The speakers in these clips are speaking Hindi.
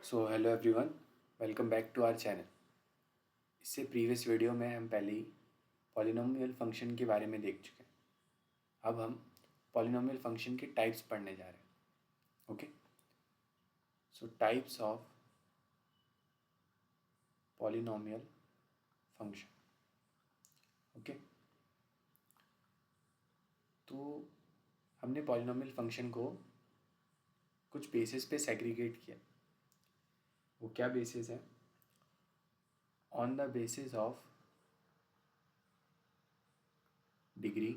So hello everyone, welcome back to our channel. इससे प्रीवियस वीडियो में हम पहले ही पॉलिनोमियल फंक्शन के बारे में देख चुके हैं। अब हम पॉलिनोमियल फंक्शन के टाइप्स पढ़ने जा रहे हैं। Okay, so types of polynomial function. Okay, तो हमने पॉलिनोमियल फंक्शन को कुछ बेसिस पे सेग्रीगेट किया। वो क्या बेसिस है? On the basis of degree,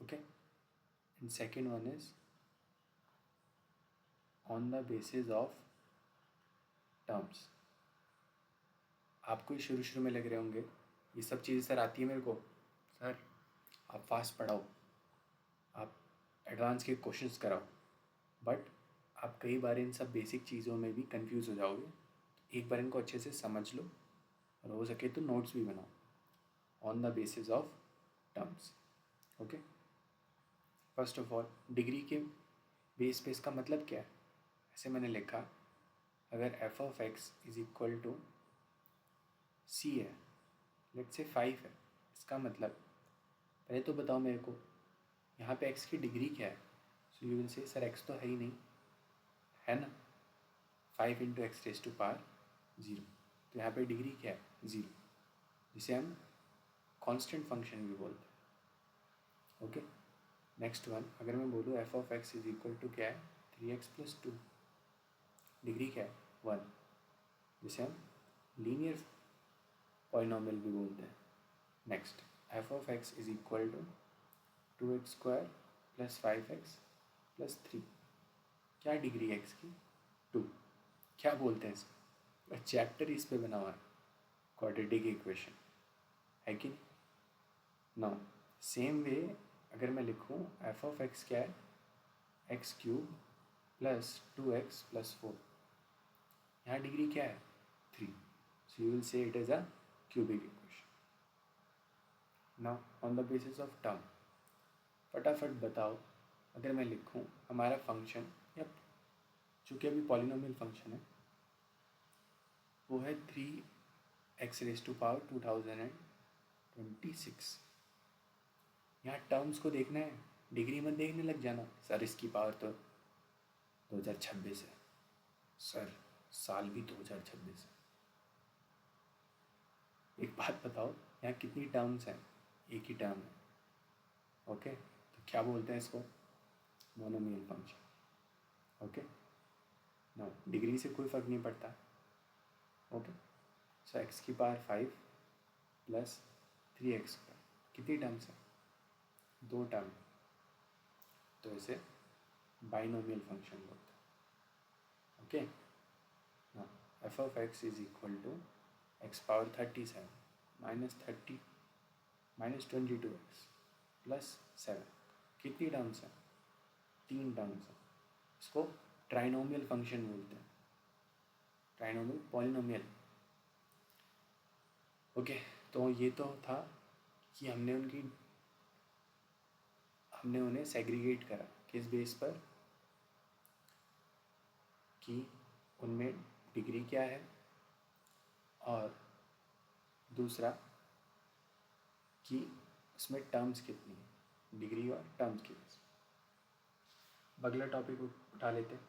okay, and second one is on the basis of terms. आपको ही शुरू शुरू में लग रहे होंगे ये सब चीज़ें सर आती है मेरे को, सर आप फास्ट पढ़ाओ, आप एडवांस के क्वेश्चंस कराओ, बट आप कई बार इन सब बेसिक चीज़ों में भी कंफ्यूज हो जाओगे। एक बार इनको अच्छे से समझ लो और हो सके तो नोट्स भी बनाओ on the basis of terms. Okay, first of all degree के बेस पे इसका मतलब क्या है? ऐसे मैंने लिखा, अगर F of x is equal to C है, लेट्स से 5 है, इसका मतलब पहले तो बताओ मेरे को यहाँ पे x की डिग्री क्या है? So you will say sir x तो है ही नहीं, है ना, 5 into x raise to power 0, तो यहाँ पे डिग्री क्या है? 0, जिसे हम कांस्टेंट फंक्शन भी बोलते हैं। ओके, नेक्स्ट वन, अगर मैं बोलूँ f of x is equal to क्या है? 3x+2, डिग्री क्या है? 1, जिसे हम लीनियर पॉलिनोमियल भी बोलते हैं। Next, f of x is equal to 2x² + 5x + 3, क्या डिग्री है एक्स की? 2, क्या बोलते हैं इसको? चैप्टर इस पे बना हुआ है, क्वाड्रेटिक इक्वेशन, है कि नहीं? नाउ सेम वे अगर मैं लिखूँ एफ ऑफ एक्स क्या है? x³ + 2x + 4, यहाँ डिग्री क्या है? 3, सो यू विल से it is a cubic equation. Now on the basis of term, फटाफट बताओ, अगर मैं लिखूँ हमारा फंक्शन, या चूँकि अभी पॉलिनोमियल फंक्शन है, वो है 3x⁻² 2026। यहाँ टर्म्स को देखना है, डिग्री मत देखने लग जाना, सर इसकी पावर तो 2026 है, सर साल भी 2026 है। एक बात बताओ, यहाँ कितनी टर्म्स हैं? एक ही टर्म है। ओके, तो क्या बोलते हैं इसको? Monomial function. Okay, no degree से कोई फ़र्क नहीं पड़ता। ओके, सो x की पावर 5 + 3x², कितनी टर्म्स है? 2 टर्म, तो इसे बाइनोमियल फंक्शन बोलते हैं। ओके, हाँ, f of x is equal to x⁻37 -30 -22x + 7, कितनी टर्म्स हैं? 3 टर्म्स हैं। इसको ट्राइनोमियल फंक्शन बोलते हैं, ट्राइनोमियल पॉलिनोमियल। ओके, तो ये तो था कि हमने उन्हें सेग्रीगेट करा, किस बेस पर? कि उनमें डिग्री क्या है, और दूसरा कि उसमें टर्म्स कितनी है, डिग्री और टर्म्स की बेस। अगला टॉपिक उठा लेते हैं,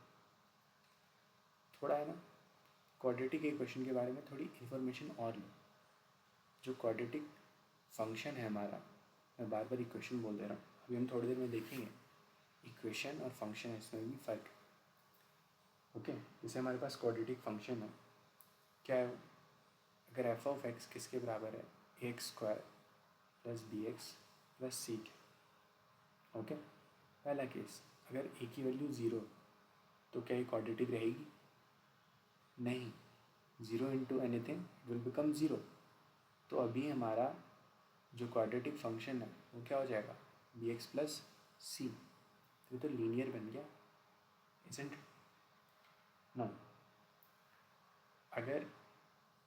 थोड़ा है ना, क्वाड्रेटिक इक्वेशन के बारे में थोड़ी इन्फॉर्मेशन और लो। जो क्वाड्रेटिक फंक्शन है हमारा, मैं बार बार इक्वेशन बोल दे रहा हूँ, अभी हम थोड़ी देर में देखेंगे इक्वेशन और फंक्शन है, इसमें भी फ़र्क है। ओके, जैसे हमारे पास क्वाड्रेटिक फंक्शन है, क्या है? अगर एफ ऑफ एक्स किसके बराबर है? ax² + bx + c के। ओके, पहला केस, अगर a की वैल्यू 0, तो क्या ये क्वाड्रेटिक रहेगी? नहीं, 0 इंटू एनीथिंग विल बिकम 0। तो अभी हमारा जो क्वाड्रेटिक फंक्शन है वो क्या हो जाएगा? bx + c, तो ये तो लीनियर बन गया, इजंट? नो, अगर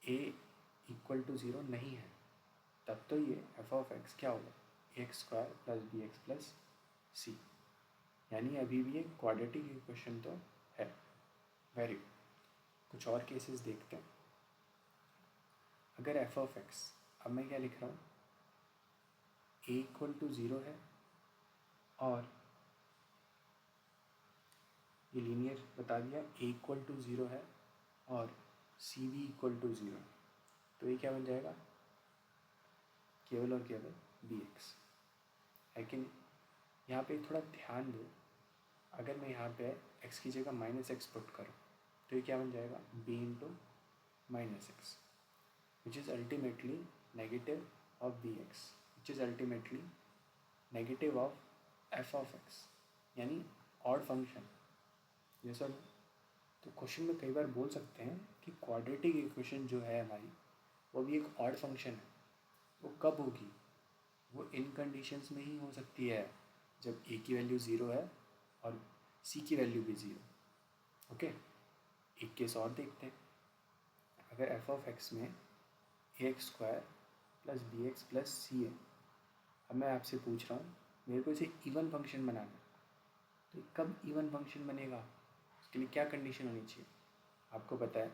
a = 0 नहीं है, तब तो ये एफ ऑफ एक्स क्या होगा? ax² + bx + c, यानी अभी भी एक क्वाड्रेटिक इक्वेशन तो है। Very good. कुछ और केसेस देखते हैं। अगर एफ ऑफ एक्स, अब मैं क्या लिख रहा हूँ, ए इक्वल टू ज़ीरो है और ये लीनियर बता दिया, ए इक्वल टू ज़ीरो है और सी भी इक्वल टू ज़ीरो है, तो ये क्या बन जाएगा, केवल और केवल बी एक्स। लेकिन यहाँ पे थोड़ा ध्यान दो, अगर मैं यहाँ पे एक्स की जगह माइनस एक्स पुट करूँ तो ये क्या बन जाएगा, b into minus x, which is ultimately negative of b x, which is ultimately negative of f of x, यानी ऑड फंक्शन। ये सब तो क्वेश्चन में कई बार बोल सकते हैं कि क्वाड्रेटिक इक्वेशन जो है हमारी, वो भी एक ऑड फंक्शन है। वो कब होगी, वो इन कंडीशंस में ही हो सकती है जब ए की वैल्यू ज़ीरो है और सी की वैल्यू भी ज़ीरो। ओके, एक केस और देखते हैं। अगर एफ ऑफ एक्स में A X square plus B x plus C है, अब मैं आपसे पूछ रहा हूँ मेरे को इसे इवन फंक्शन बनाना है, तो ये कब इवन फंक्शन बनेगा, उसके लिए क्या कंडीशन होनी चाहिए। आपको पता है,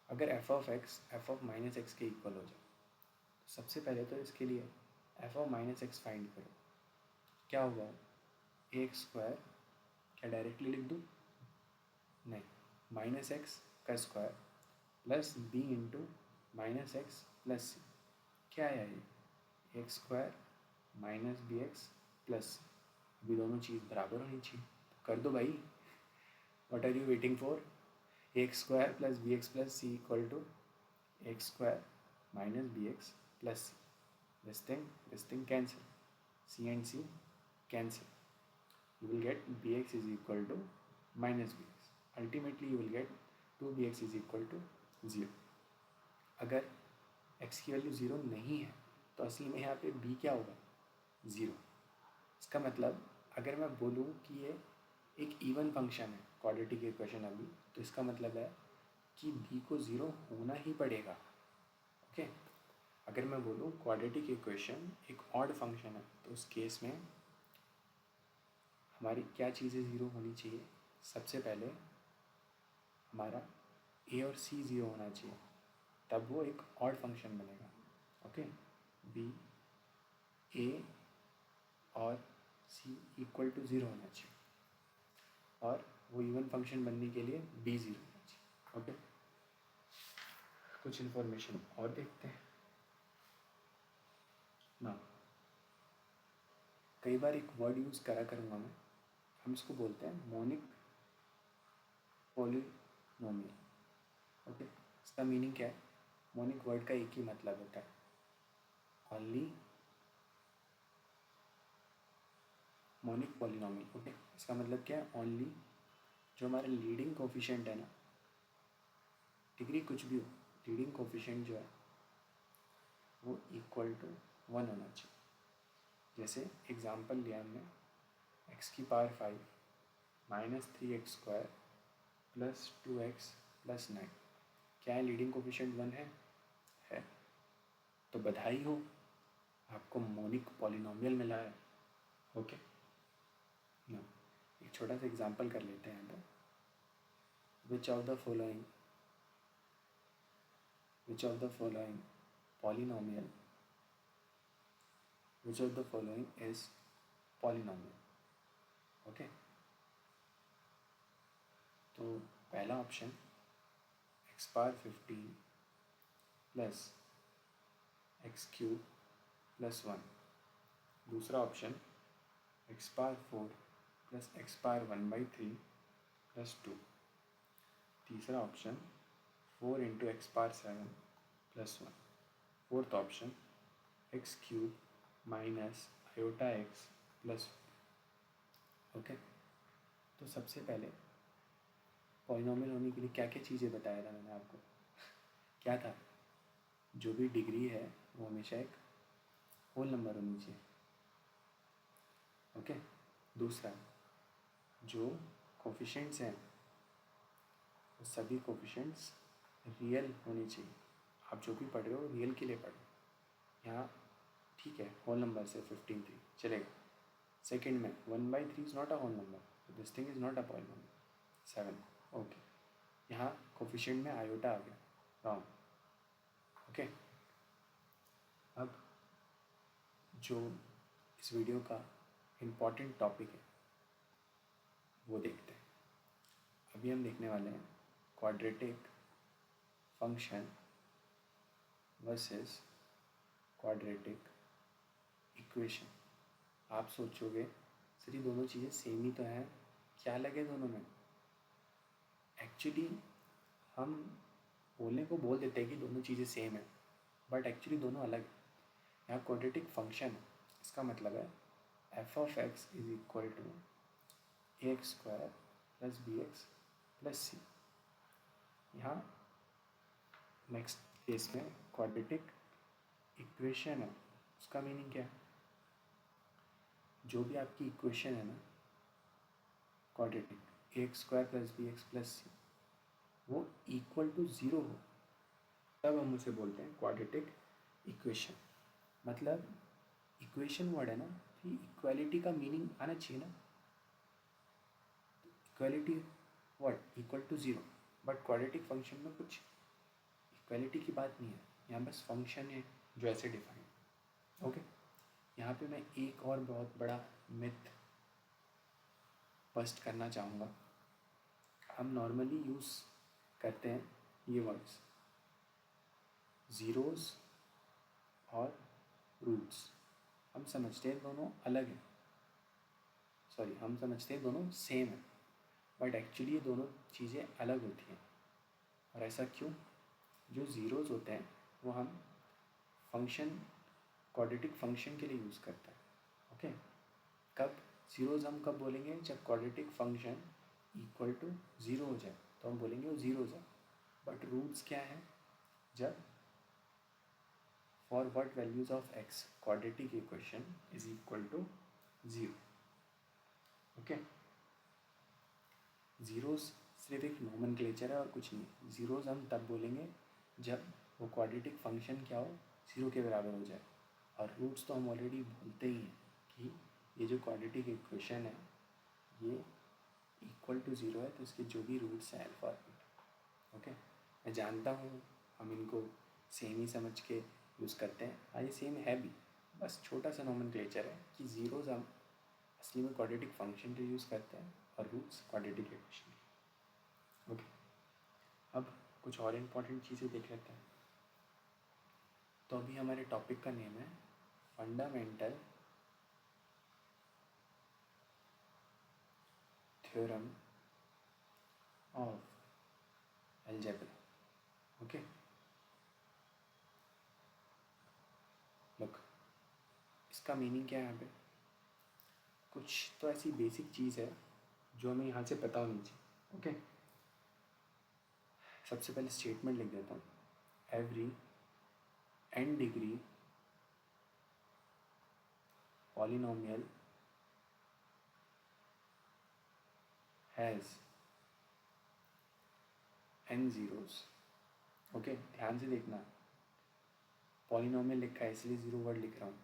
अगर F of X F of minus X के इक्वल हो जाए, तो सबसे पहले तो इसके लिए F of minus X find करो। क्या होगा, ए एक्स स्क्वायर, क्या डायरेक्टली लिख दूँ, नहीं, माइनस एक्स का square plus B into minus X plus C, क्या है ये, X square minus B x plus C. अभी दोनों चीज़ बराबर होनी चाहिए, तो कर दो भाई, what are you waiting for, x square plus B x plus c equal to x square minus B x plus c, this thing cancel, c and c cancel, you will get bx is equal to minus bx, ultimately you will get 2bx is equal to 0। अगर x की वैल्यू ज़ीरो नहीं है तो असली में यहाँ पे b क्या होगा, ज़ीरो। इसका मतलब अगर मैं बोलूँ कि ये एक इवन फंक्शन है, क्वाड्रेटिक इक्वेशन अभी, तो इसका मतलब है कि b को ज़ीरो होना ही पड़ेगा। ओके, अगर मैं बोलूँ क्वाड्रेटिक इक्वेशन एक ऑड फंक्शन है, तो उस केस में हमारी क्या चीज़ें ज़ीरो होनी चाहिए, सबसे पहले हमारा ए और सी ज़ीरो होना चाहिए, तब वो एक ऑड फंक्शन बनेगा। ओके, बी, ए और सी इक्वल टू ज़ीरो होना चाहिए, और वो इवन फंक्शन बनने के लिए बी ज़ीरो होना चाहिए। ओके, कुछ इन्फॉर्मेशन और देखते हैं ना। कई बार एक वर्ड यूज़ करा करूँगा मैं, हम इसको बोलते हैं मोनिक पॉलिनोमियल। ओके, इसका मीनिंग क्या है, मोनिक वर्ड का एक ही मतलब होता है, ओनली मोनिक पॉलिनोमियल। ओके, इसका मतलब क्या है, ओनली जो हमारा लीडिंग कोफिशिएंट है ना, डिग्री कुछ भी हो, लीडिंग कोफिशिएंट जो है वो इक्वल टू वन होना चाहिए। जैसे एग्जांपल लिया हमने, एक्स की power 5 minus 3x square plus 2x plus 9, क्या है, लीडिंग कोफिशिएंट वन है, तो बधाई हो, आपको मोनिक पॉलिनोमियल मिला है। ओके ना, एक छोटा सा एग्जांपल कर लेते हैं यहाँ पर, which of the following polynomial which of the following is polynomial। Okay, तो पहला option x power 15 plus x cube plus 1, दूसरा option x power 4 plus x power 1/3 plus 2, तीसरा option 4 into x power 7 plus 1, fourth option x cube minus iota x plus. Okay, तो सबसे पहले पॉलिनोमियल होने के लिए क्या क्या चीज़ें बताया था मैंने आपको, क्या था, जो भी डिग्री है वो हमेशा एक होल नंबर होनी चाहिए। ओके, दूसरा, जो कोफिशिएंट्स हैं वो सभी कोफिशिएंट्स रियल होने चाहिए। आप जो भी पढ़ रहे हो रियल के लिए पढ़ो, यहाँ ठीक है होल नंबर से 15 चलेगा। सेकेंड में 1/3 is not a whole number, this thing is not a polynomial. 7, okay, यहाँ कोफिशिएंट में आयोटा आ गया, रॉन्ग। ओके, अब जो इस वीडियो का इम्पॉर्टेंट टॉपिक है वो देखते हैं। अभी हम देखने वाले हैं quadratic function versus quadratic equation. आप सोचोगे सर ये दोनों चीज़ें सेम ही तो हैं, क्या लगे दोनों में? एक्चुअली हम बोलने को बोल देते हैं कि दोनों चीज़ें सेम है, बट एक्चुअली दोनों अलग हैं। यहाँ क्वाड्रेटिक फंक्शन है, इसका मतलब है F of x is equal to A X square plus B x plus C. यहाँ नेक्स्ट केस में क्वाड्रेटिक इक्वेशन है, उसका मीनिंग क्या है? जो भी आपकी इक्वेशन है ना quadratic, A X square plus B x plus C, वो इक्वल टू ज़ीरो हो तब हम उसे बोलते हैं क्वाड्रेटिक इक्वेशन। मतलब इक्वेशन वर्ड है ना, तो इक्वालिटी का मीनिंग आना चाहिए ना, equality what equal to zero. But quadratic function में कुछ इक्वालिटी की बात नहीं है, यहाँ बस फंक्शन है जो ऐसे डिफाइन। ओके, यहाँ पे मैं एक और बहुत बड़ा मिथ बस्ट करना चाहूँगा। हम नॉर्मली यूज़ करते हैं ये वर्ड्स ज़ीरोज़ और रूट्स, हम समझते हैं दोनों अलग हैं, सॉरी हम समझते हैं दोनों सेम है, बट एक्चुअली ये दोनों चीज़ें अलग होती हैं। और ऐसा क्यों? जो ज़ीरोज़ होते हैं वो हम फंक्शन क्वाड्रेटिक फंक्शन के लिए यूज़ करते हैं। ओके, कब ज़ीरोज़ हम कब बोलेंगे? जब quadratic function equal to zero हो जाए तो हम बोलेंगे वो ज़ीरोज़ है। बट रूट्स क्या है? जब for what values of x quadratic equation is equal to zero. Okay, zeros सिर्फ एक नोमेनक्लेचर है और कुछ नहीं। ज़ीरोज़ हम तब बोलेंगे जब वो क्वाड्रेटिक फंक्शन क्या हो, ज़ीरो के बराबर हो जाए। और रूट्स तो हम ऑलरेडी बोलते ही हैं कि ये जो क्वाड्रेटिक इक्वेशन है ये इक्वल टू ज़ीरो है, तो इसके जो भी रूट्स हैं अल्फा और बीटा। ओके, मैं जानता हूँ हम इनको सेम ही समझ के यूज़ करते हैं, हाँ ये सेम है भी, बस छोटा सा नोमेनक्लेचर है कि ज़ीरोज़ हम असली में क्वाड्रेटिक फंक्शन के यूज़ करते हैं और रूट्स क्वाड्रेटिक इक्वेशन के। ओके, अब कुछ और इम्पॉर्टेंट चीज़ें देख लेते हैं। तो अभी हमारे टॉपिक का नेम है fundamental theorem of algebra. Okay, look, इसका मीनिंग क्या है? यहाँ पे कुछ तो ऐसी बेसिक चीज़ है जो हमें यहाँ से पता होनी चाहिए। ओके, सबसे पहले स्टेटमेंट लिख देता हूँ। Every n degree polynomial has n zeros. Okay, ध्यान से देखना, पॉलिनोमियल लिखा है इसलिए ज़ीरो वर्ड लिख रहा हूँ,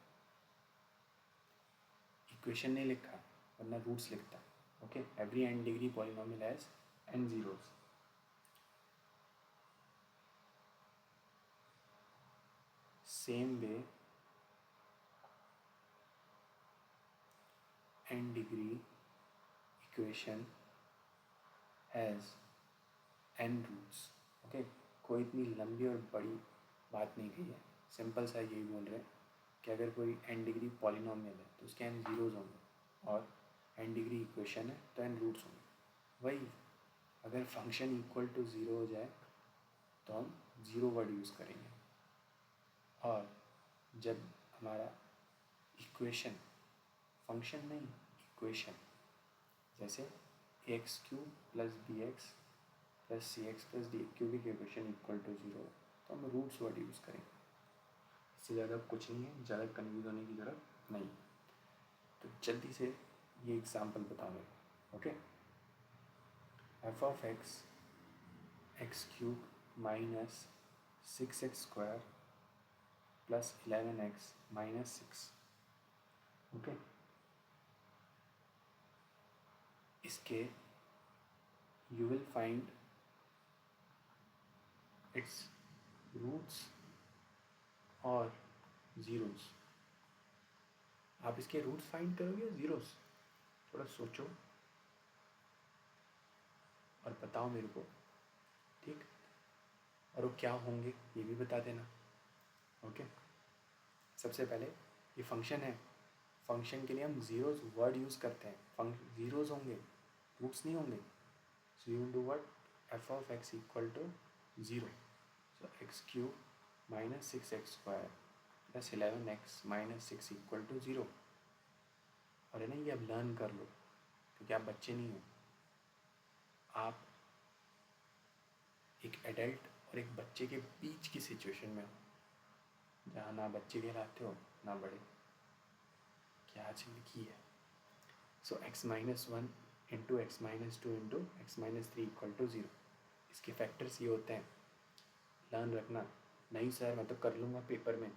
इक्वेशन नहीं लिखा वरना रूट्स लिखता। Okay, every n degree polynomial has n zeros. Same way n degree equation has n roots. Okay, कोई इतनी लंबी और बड़ी बात नहीं कही है, सिंपल सा यही बोल रहे हैं कि अगर कोई n डिग्री पॉलिनोमियल है तो उसके n ज़ीरोज़ होंगे और n डिग्री इक्वेशन है तो n रूट्स होंगे। वही अगर फंक्शन इक्वल टू ज़ीरो हो जाए तो हम ज़ीरो वर्ड यूज़ करेंगे, और जब हमारा इक्वेशन फंक्शन नहीं इक्वेशन जैसे A X cube plus B x plus C X plus D cubic equation equal to zero तो हम रूट्स वर्ड यूज़ करेंगे। इससे ज़्यादा कुछ नहीं है, ज़्यादा कन्फ्यूज होने की ज़रूरत नहीं। तो जल्दी से ये एग्जाम्पल बता रहे हैं। Okay, F of X cube minus 6x square plus 11x minus 6। Okay, इसके you will find its roots और ज़ीरोस। आप इसके रूट्स फाइंड करोगे या ज़ीरोस? थोड़ा सोचो और बताओ मेरे को, ठीक? और वो क्या होंगे ये भी बता देना, ओके? सबसे पहले ये फंक्शन है, फंक्शन के लिए हम ज़ीरोस वर्ड यूज़ करते हैं, ज़ीरोस होंगे, रूट्स नहीं होंगे। So you do what, f of x equal to zero, so x cube minus 6x² plus 11x minus 6 equal to zero. और है ना, ये अब लर्न कर लो क्योंकि आप बच्चे नहीं हो, आप एक एडल्ट और एक बच्चे के बीच की सिचुएशन में हो, जहाँ ना बच्चे कहलाते हो ना बड़े। क्या चीज़ लिखी है? So x minus 1 into x minus 2 into x minus 3 equal to zero. इसके फैक्टर्स ये होते हैं, लर्न रखना। नहीं सर मैं तो कर लूँगा पेपर में,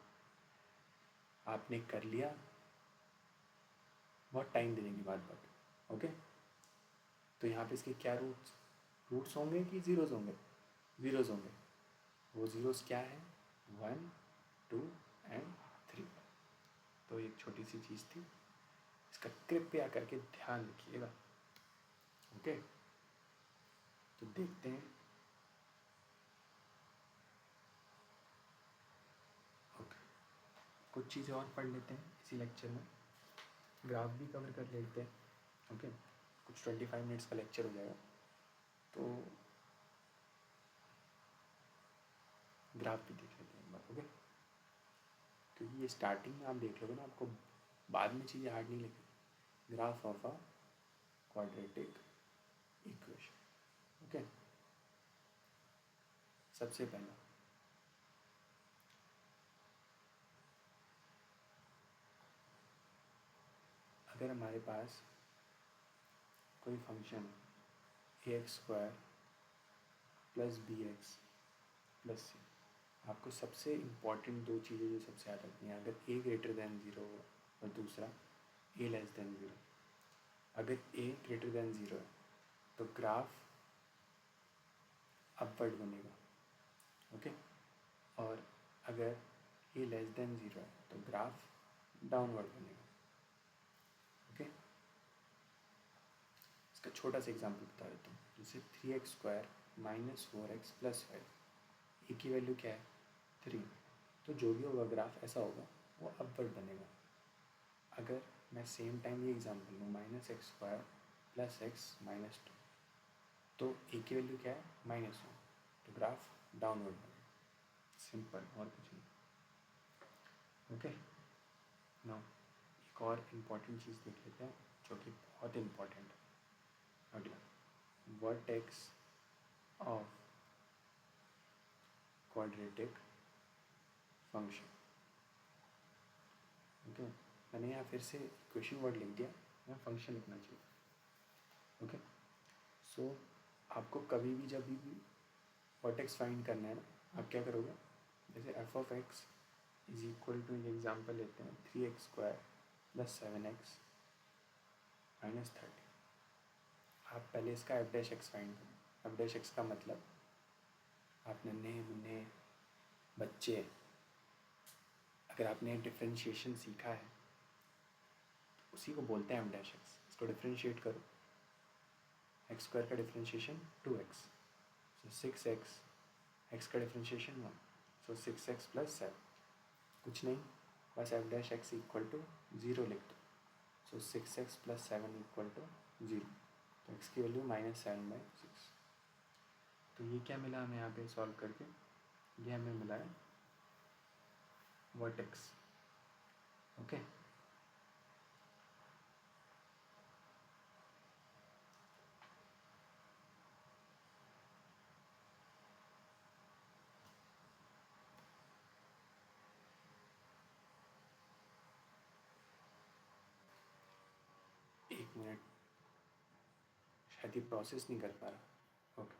आपने कर लिया, बहुत टाइम देने की बात, ओके? तो यहाँ पे इसके क्या रूट्स होंगे कि ज़ीरोज़ होंगे? ज़ीरोज़ होंगे। वो ज़ीरोज़ क्या है? 1, 2 एंड 3। तो एक छोटी सी चीज़ थी, इसका कृपया करके ध्यान रखिएगा, ओके? तो देखते हैं, ओके, कुछ चीज़ें और पढ़ लेते हैं इसी लेक्चर में, ग्राफ भी कवर कर लेते हैं, ओके? कुछ 25 मिनट्स का लेक्चर हो जाएगा, तो ग्राफ भी देख लेते हैं एक बार, ओके? क्योंकि ये स्टार्टिंग में आप देख लोगे ना, आपको बाद में चीज़ें हार्ड नहीं लगेगी। Graph of a quadratic equation, okay? सबसे पहला अगर हमारे पास कोई function ax² plus bx plus c, आपको सबसे इम्पॉर्टेंट दो चीज़ें जो सबसे याद रखनी है, अगर a ग्रेटर दैन ज़ीरो हो और दूसरा a लेस दैन ज़ीरो। अगर a ग्रेटर दैन ज़ीरो है तो ग्राफ अपवर्ड बनेगा, ओके? और अगर a लेस दैन ज़ीरो है तो ग्राफ डाउनवर्ड बनेगा, ओके? इसका छोटा सा एग्जांपल बता देता हूँ, जैसे 3x² माइनस 4x प्लस 5, ए की वैल्यू क्या है? 3। तो जो भी होगा ग्राफ ऐसा होगा, वो अपवर्ड बनेगा। अगर मैं सेम टाइम ये एग्जांपल लूँ, -x² प्लस x माइनस 2, तो ए की वैल्यू क्या है? -1, तो ग्राफ डाउनवर्ड बनेगा। सिंपल, और कुछ नहीं, ओके? नाउ एक और इम्पॉर्टेंट चीज़ देख लेते हैं जो कि बहुत इम्पॉर्टेंट है। अगला, vertex of quadratic function, okay? मैंने यहाँ फिर से इक्वेशन वर्ड लिख दिया, यहाँ फंक्शन लिखना चाहिए, ओके? सो आपको कभी भी जब भी वर्टेक्स फाइंड करना है ना, आप क्या करोगे, जैसे f of x is equal to, example लेते हैं 3x² प्लस 7x माइनस 30। आप पहले इसका एफ डैश एक्स फाइंड करो। एफ डैश एक्स का मतलब, आप नन्हे मुन्ने बच्चे, अगर आपने डिफ्रेंशिएशन सीखा है तो उसी को बोलते हैं एफ डैश एक्स। इसको डिफ्रेंशिएट करो, x² का differentiation 2x, so 6x, x का डिफ्रेंशिएशन 1, सो 6x प्लस 7। कुछ नहीं, बस f dash x equal to 0 लिख दो, सो 6x प्लस 7 इक्वल टू 0, तो x की वैल्यू -7/6। तो ये क्या मिला हमें यहाँ पे सॉल्व करके? ये हमें मिला है वर्टेक्स, ओके? एक मिनट, शायद ये प्रोसेस नहीं कर पा रहा, ओके?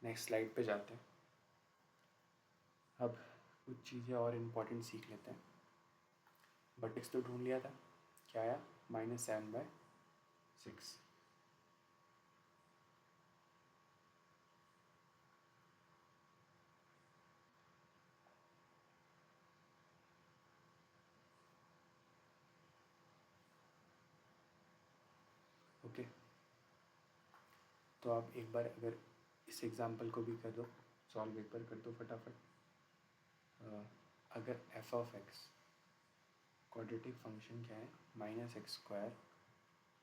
नेक्स्ट स्लाइड पे जाते हैं। अब कुछ चीज़ें और इम्पोर्टेंट सीख लेते हैं। वर्टेक्स तो ढूंढ लिया था, क्या आया? -7/6। ओके, तो आप एक बार अगर इस एग्जांपल को भी कर दो, सॉल्व एक बार कर दो फटाफट। अगर F of x quadratic function क्या है, -x²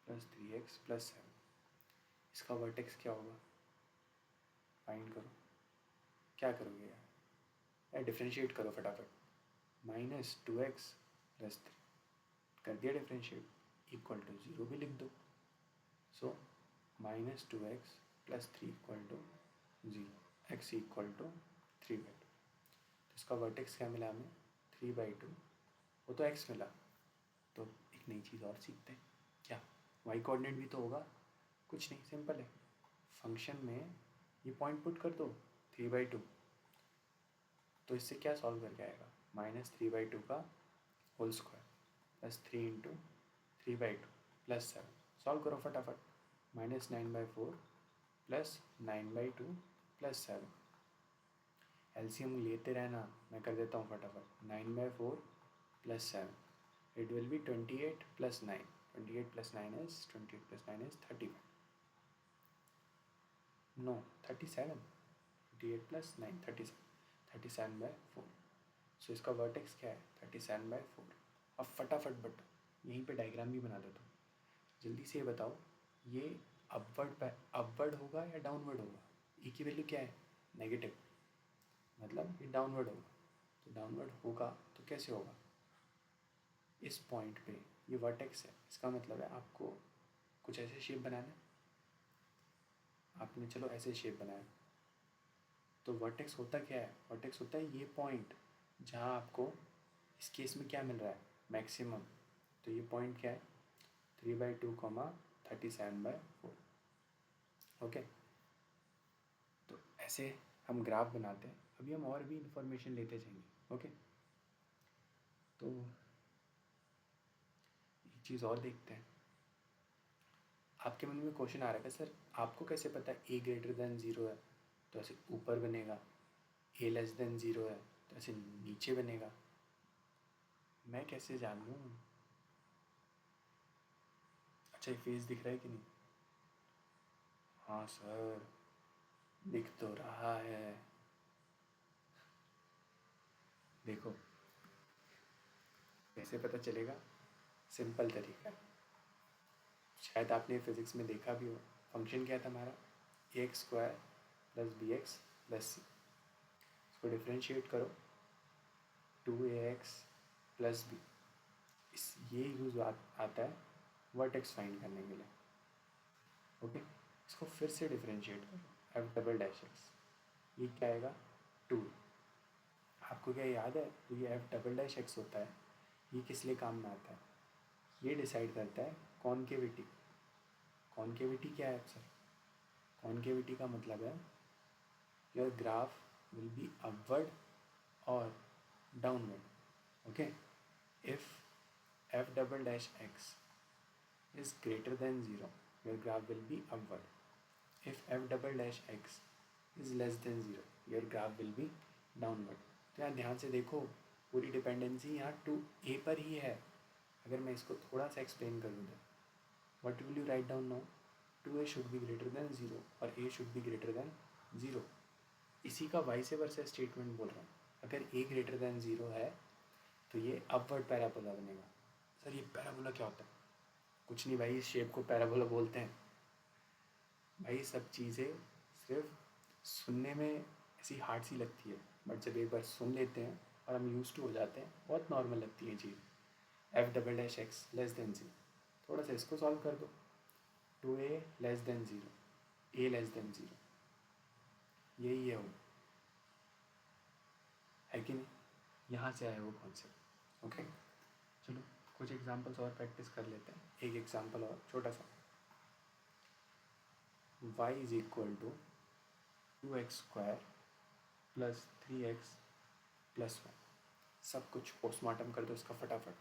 + 3x + 7, इसका वर्टेक्स क्या होगा, फाइंड करो। क्या करोगे यार डिफ्रेंशिएट करो फटाफट। -2x + 3 कर दिया डिफ्रेंशिएट, इक्वल टू 0 भी लिख दो। सो -2x + 3 = 0, x = 3/2। तो इसका वर्टेक्स क्या मिला हमें, 3/2, वो तो x मिला। तो एक नई चीज़ और सीखते हैं, क्या y कोऑर्डिनेट भी तो होगा। कुछ नहीं, सिंपल है, फंक्शन में ये पॉइंट पुट कर दो 3/2, तो इससे क्या सॉल्व करके आएगा, -3/2 का होल स्क्वायर + 3 × 3/2 + 7, सॉल्व करो फटाफट। -9/4 + 9/2 + 7, एलसीएम लेते रहना, मैं कर देता हूँ फटाफट। 9/4 + 7, it will be 28 + 9, 28 + 9 is 35, no 37, 28 + 9 37, 37/4। So इसका वर्टेक्स क्या है, 37/4। अब फटाफट बट यहीं पे डायग्राम भी बना देता हूँ, जल्दी से ये बताओ, ये अपवर्ड होगा या डाउनवर्ड होगा। ई की वैल्यू क्या है, नेगेटिव, मतलब ये डाउनवर्ड होगा। तो डाउनवर्ड होगा तो कैसे होगा, इस पॉइंट पे ये वर्टेक्स है, इसका मतलब है आपको कुछ ऐसे शेप बनाना है। आपने चलो ऐसे शेप बनाया, तो वर्टेक्स होता क्या है, वर्टेक्स होता है ये पॉइंट जहाँ आपको इस केस में क्या मिल रहा है, मैक्सिमम। तो ये पॉइंट क्या है, 3/2, 37/4। ओके, तो ऐसे हम ग्राफ बनाते हैं, अभी हम और भी इंफॉर्मेशन लेते जाएंगे। ओके, तो एक चीज़ और देखते हैं। आपके मन में क्वेश्चन आ रहा है सर आपको कैसे पता है a > 0 है तो ऐसे ऊपर बनेगा, a < 0 है तो ऐसे नीचे बनेगा, मैं कैसे जान लूँ। अच्छा, ये फेस दिख रहा है कि नहीं, हाँ सर दिख तो रहा है, देखो कैसे पता चलेगा, सिंपल तरीका है, शायद आपने फिज़िक्स में देखा भी हो। फंक्शन क्या था हमारा, ax² + bx + c, इसको डिफ्रेंशिएट करो, 2ax + b, इस ये यूज़ आता है वर्टेक्स फाइंड करने के लिए। ओके, इसको फिर से डिफ्रेंशिएट करो, f′x, ये क्या आएगा, 2। आपको क्या याद है, तो ये f′x होता है, ये किस लिए काम में आता है, ये डिसाइड करता है कॉन्केविटी। कॉन्केविटी क्या है सर, कॉन्केविटी का मतलब है your graph will be upward और downward. Okay, if f′x is greater than 0, your graph will be upward. If f′x is less than 0, your graph will be downward. तो यहाँ ध्यान से देखो, पूरी डिपेंडेंसी यहाँ 2a पर ही है। अगर मैं इसको थोड़ा सा एक्सप्लेन करूँ तो what will you write down now, 2a should be greater than 0 और a should be greater than 0। इसी का वाइस वर्सा स्टेटमेंट बोल रहा हूँ, अगर a greater than 0 है तो ये अपवर्ड पैराबोला बनेगा। सर ये पैराबोला क्या होता है, कुछ नहीं भाई, इस शेप को पैराबोला बोलते हैं। भाई सब चीज़ें सिर्फ सुनने में ऐसी हार्ड सी लगती है, बट जब एक बार सुन लेते हैं और हम यूज टू हो जाते हैं, बहुत नॉर्मल लगती है चीज़। f′x < 0, थोड़ा सा इसको सॉल्व कर दो, 2a < 0, a < 0, यही है वो, है कि नहीं, यहाँ से आया वो कॉन्सेप्ट। ओके, चलो कुछ एग्जांपल्स और प्रैक्टिस कर लेते हैं। एक एग्जांपल और छोटा सा, y = 2x² + 3x + 1, सब कुछ पोस्टमार्टम कर दो इसका फटाफट,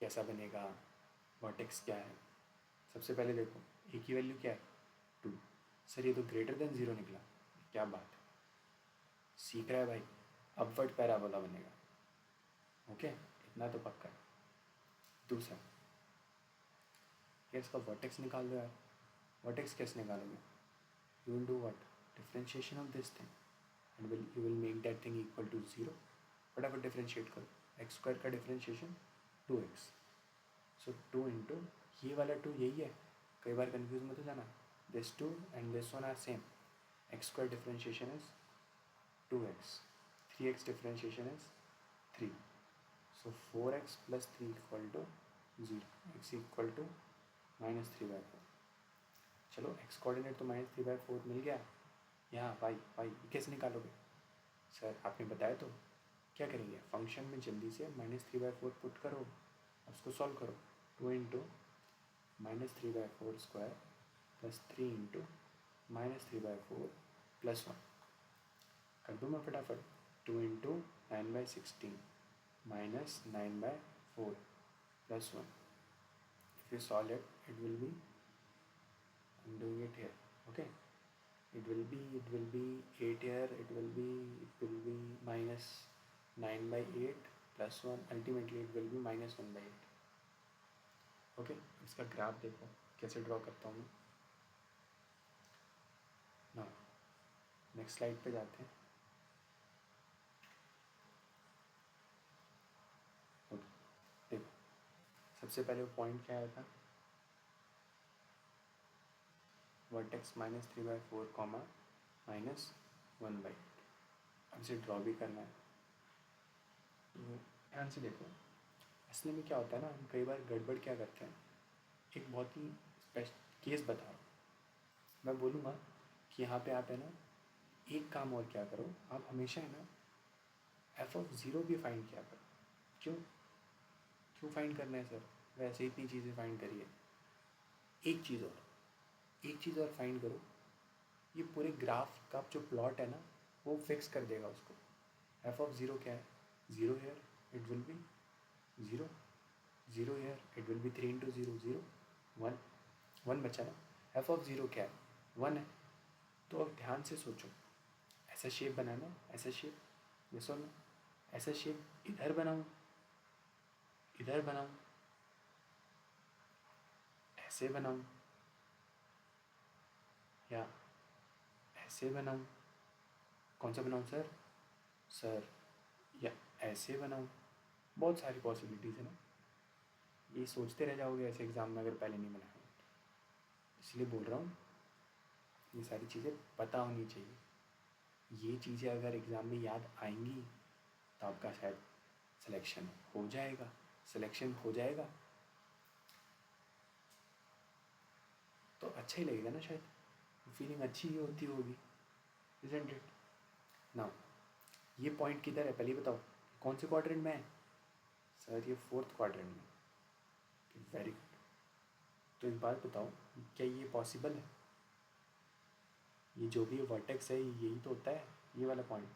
कैसा बनेगा, वर्टेक्स क्या है। सबसे पहले देखो a की वैल्यू क्या है, 2, सर ये तो ग्रेटर देन 0 निकला, क्या बात है, सीख रहा है भाई, अपवर्ड पैराबोला बनेगा। ओके, इतना तो पक्का है। दूसरा, क्या इसका वर्टेक्स निकाल दो यार। वर्टेक्स कैसे निकालोगे? You will do what? Differentiation of this thing and you will make that thing equal to 0। फटाफट डिफरेंशिएट करो। एक्स स्क्वायर का डिफरेंशिएशन 2x, सो 2 इंटू ये वाला 2 यही है, कई बार कन्फ्यूज मत हो जाना। This 2 and this one are same. X square differentiation is 2x, 3x differentiation is 3, so 4x plus 3 equal to 0, x equal to -3/4। चलो x कोऑर्डिनेट तो -3/4 मिल गया। यहाँ y कैसे निकालोगे? सर आपने बताया तो। क्या करेंगे? फंक्शन में जल्दी से -3/4 पुट करो, उसको सॉल्व करो। 2 into -3/4 square plus 3 into -3/4 plus 1 कर दूँ मैं फटाफट। 2 into 9/16 minus 9/4 plus 1. If you solve it, it will be, I'm doing it here, okay, it will be 8 here, it will be minus 9/8 plus 1, ultimately it will be minus 1/8। Okay, इसका ग्राफ देखो कैसे ड्रॉ करता हूँ मैं ना। नेक्स्ट स्लाइड पे जाते हैं। ओके, देखो सबसे पहले वो पॉइंट क्या आया था? Vertex -3/4 comma -1/8। अब इसे ड्रॉ भी करना है, तो ध्यान से देखो। असली में क्या होता है ना, हम कई बार गड़बड़ क्या करते हैं। एक बहुत ही केस बता रहा हूँ मैं, बोलूँगा कि यहाँ पे आप है ना एक काम और क्या करो, आप हमेशा है ना f(0) भी फाइंड किया करो। क्यों फाइंड करना है सर? वैसे इतनी चीज़ें फाइंड करिए। एक चीज़ और फाइंड करो, ये पूरे ग्राफ का जो प्लॉट है ना वो फिक्स कर देगा उसको। f(0) क्या है? 0 here, it will be 0, 0 here, it will be 3 into 0 0 1 1 बचा ना। f(0) क्या है? 1 है। तो अब ध्यान से सोचो, ऐसा शेप बनाना, ऐसा शेप, ये सुनो, ऐसा शेप इधर बनाऊँ, ऐसे बनाऊँ, या ऐसे बनाऊँ? कौन सा बनाऊँ सर? या ऐसे बनाऊँ? बहुत सारी पॉसिबिलिटीज़ है ना। ये सोचते रह जाओगे ऐसे एग्ज़ाम में अगर पहले नहीं बनाया। इसलिए बोल रहा हूँ ये सारी चीज़ें पता होनी चाहिए। ये चीज़ें अगर एग्ज़ाम में याद आएंगी तो आपका शायद सिलेक्शन हो जाएगा तो अच्छा ही लगेगा ना, शायद फीलिंग अच्छी ही होती होगी, इज़न्ट इट? ना ये पॉइंट किधर है पहले बताओ, कौन से क्वाड्रेंट में है? सर ये 4th क्वाड्रेंट में। Very good. तो एक बात बताओ, क्या ये पॉसिबल है? ये जो भी वर्टेक्स है यही तो होता है, ये वाला पॉइंट,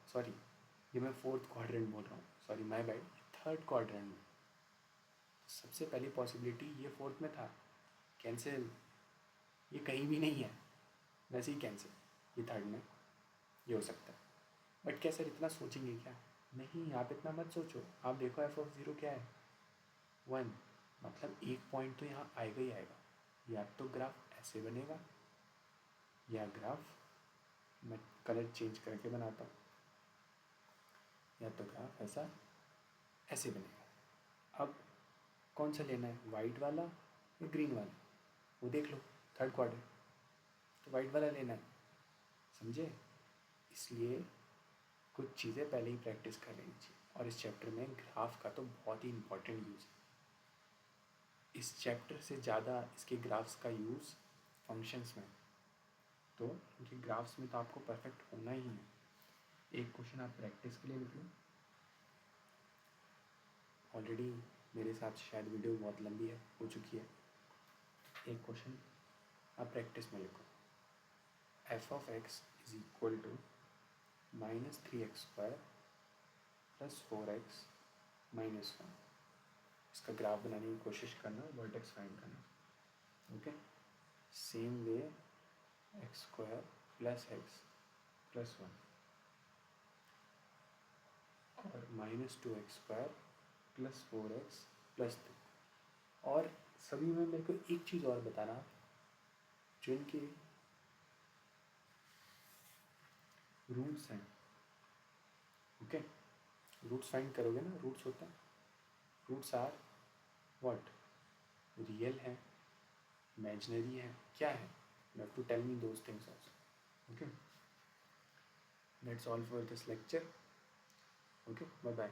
सॉरी ये मैं 4th क्वाड्रेंट बोल रहा हूँ, sorry my bad, 3rd quadrant में। सबसे पहली पॉसिबिलिटी ये 4th में था, कैंसिल, ये कहीं भी नहीं है, वैसे ही कैंसिल, ये 3rd में ये हो सकता है। बट क्या सर इतना सोचेंगे क्या? नहीं, आप इतना मत सोचो। आप देखो f(0) क्या है? 1, मतलब एक पॉइंट तो यहाँ आएगा ही आएगा। या तो ग्राफ ऐसे बनेगा, या ग्राफ, मैं कलर चेंज करके बनाता हूँ, या तो ग्राफ ऐसे बनेगा। अब कौन सा लेना है, वाइट वाला या ग्रीन वाला? वो देख लो, 3rd क्वाड्रेंट तो वाइट वाला लेना है, समझे? इसलिए कुछ चीज़ें पहले ही प्रैक्टिस कर लेनी चाहिए। और इस चैप्टर में ग्राफ का तो बहुत ही इम्पोर्टेंट यूज़ है। इस चैप्टर से ज़्यादा इसके ग्राफ्स का यूज़ फंक्शंस में, तो इनके ग्राफ्स में तो आपको परफेक्ट होना ही है। एक क्वेश्चन आप प्रैक्टिस के लिए लिख लो। ऑलरेडी मेरे हिसाब से शायद वीडियो बहुत लंबी हो चुकी है। एक क्वेश्चन आप प्रैक्टिस में लिखो, f(x) is equal to -3x² plus 4x minus 1। इसका ग्राफ बनाने की कोशिश करना, वर्टेक्स फाइंड करना। Okay, same way x² plus x plus 1 और -2x² +4x+3। और सभी में मेरे को एक चीज़ और बताना, जो इनके रूट्स हैं, ओके, रूट्स फाइंड करोगे ना, रूट्स होते हैं, रूट्स आर व्हाट, रियल है, इमेजिनरी है, क्या है, you have to tell me those things also. Okay, that's all for this lecture. Okay, bye bye.